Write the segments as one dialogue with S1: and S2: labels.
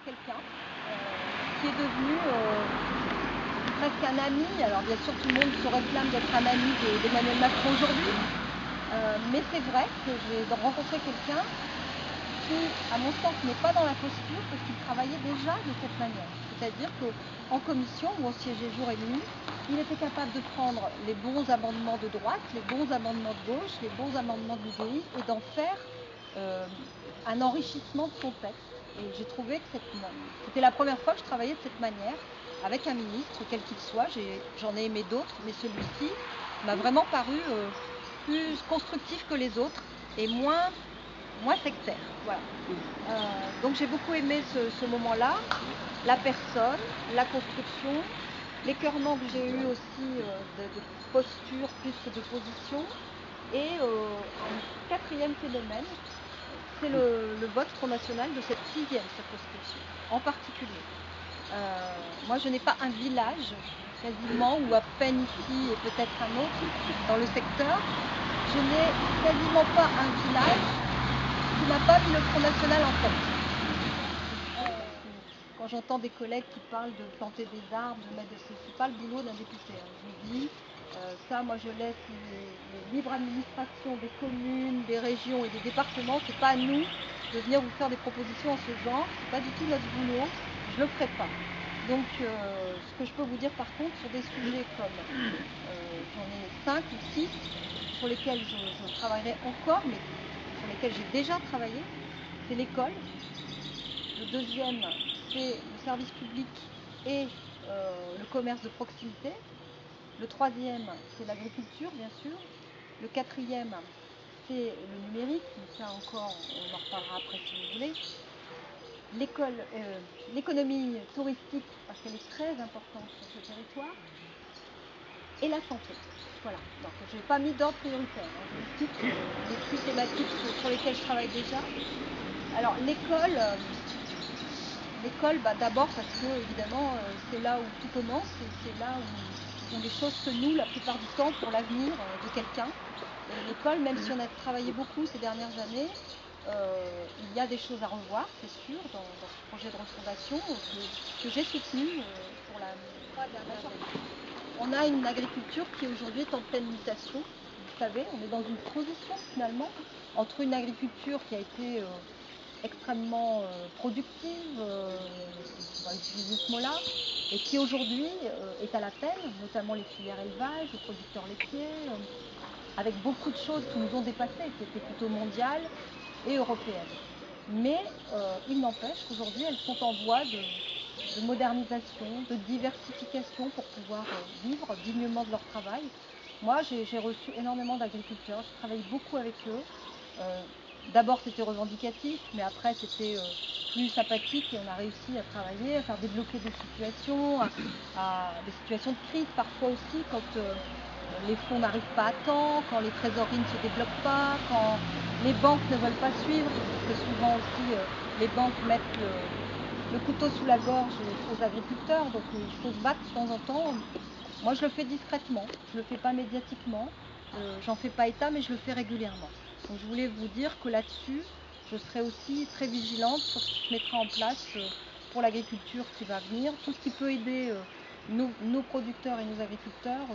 S1: quelqu'un qui est devenu presque un ami. Alors bien sûr tout le monde se réclame d'être un ami d'Emmanuel Macron aujourd'hui, mais c'est vrai que j'ai rencontré quelqu'un qui, à mon sens, n'est pas dans la posture parce qu'il travaillait déjà de cette manière. C'est-à-dire qu'en commission, où on siégeait jour et nuit, il était capable de prendre les bons amendements de droite, les bons amendements de gauche, les bons amendements de l'UDI et d'en faire un enrichissement de son texte. Et j'ai trouvé que c'était la première fois que je travaillais de cette manière avec un ministre, quel qu'il soit. J'en ai aimé d'autres, mais celui-ci m'a vraiment paru plus constructif que les autres et moins sectaire. Voilà. Donc j'ai beaucoup aimé ce moment-là, la personne, la construction, l'écœurement que j'ai eu aussi de posture plus que de position. Et un quatrième phénomène, c'est le vote Front National de cette 6e circonscription en particulier. Moi je n'ai pas un village quasiment, ou à peine ici et peut-être un autre dans le secteur, je n'ai quasiment pas un village qui n'a pas mis le Front National en tête. Quand j'entends des collègues qui parlent de planter des arbres, c'est pas le boulot d'un député. Je vous dis, ça, moi je laisse les libres administrations des communes, des régions et des départements. C'est pas à nous de venir vous faire des propositions en ce genre. C'est pas du tout notre boulot. Je le ferai pas. Donc, ce que je peux vous dire par contre sur des sujets comme, j'en ai 5 ou 6 sur lesquels je travaillerai encore, mais sur lesquels j'ai déjà travaillé, c'est l'école. Le deuxième, c'est le service public et le commerce de proximité. Le troisième, c'est l'agriculture, bien sûr. Le quatrième, c'est le numérique, mais ça encore, on en reparlera après si vous voulez. L'économie touristique, parce qu'elle est très importante sur ce territoire. Et la santé. Voilà, donc je n'ai pas mis d'ordre prioritaire. Je vous cite les 6 thématiques sur lesquelles je travaille déjà. Alors l'école, d'abord parce que évidemment c'est là où tout commence, c'est là où les choses se nouent la plupart du temps pour l'avenir de quelqu'un. L'école, même si on a travaillé beaucoup ces dernières années, il y a des choses à revoir, c'est sûr, dans ce projet de refondation que j'ai soutenu pour la 3 dernières années. On a une agriculture qui aujourd'hui est en pleine mutation. Vous savez, on est dans une transition finalement entre une agriculture qui a été extrêmement productive, on va utiliser ce mot-là, et qui aujourd'hui est à la peine, notamment les filières élevage, les producteurs laitiers, avec beaucoup de choses qui nous ont dépassées, qui étaient plutôt mondiales et européennes. Mais il n'empêche qu'aujourd'hui, elles sont en voie de modernisation, de diversification pour pouvoir vivre dignement de leur travail. Moi, j'ai reçu énormément d'agriculteurs, j'ai travaillé beaucoup avec eux. D'abord, c'était revendicatif, mais après, c'était plus sympathique et on a réussi à travailler, à faire débloquer des situations, à des situations de crise parfois aussi, quand les fonds n'arrivent pas à temps, quand les trésoreries ne se débloquent pas, quand les banques ne veulent pas suivre, parce que souvent aussi les banques mettent le couteau sous la gorge aux agriculteurs, donc il faut se battre de temps en temps. Moi je le fais discrètement, je ne le fais pas médiatiquement, j'en fais pas état, mais je le fais régulièrement. Donc je voulais vous dire que là-dessus, je serai aussi très vigilante sur ce qui se mettra en place pour l'agriculture qui va venir, tout ce qui peut aider nos producteurs et nos agriculteurs,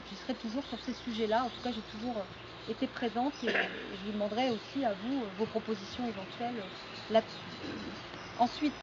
S1: j'y serai toujours sur ces sujets-là. En tout cas, j'ai toujours été présente et je vous demanderai aussi à vous vos propositions éventuelles là-dessus. Ensuite,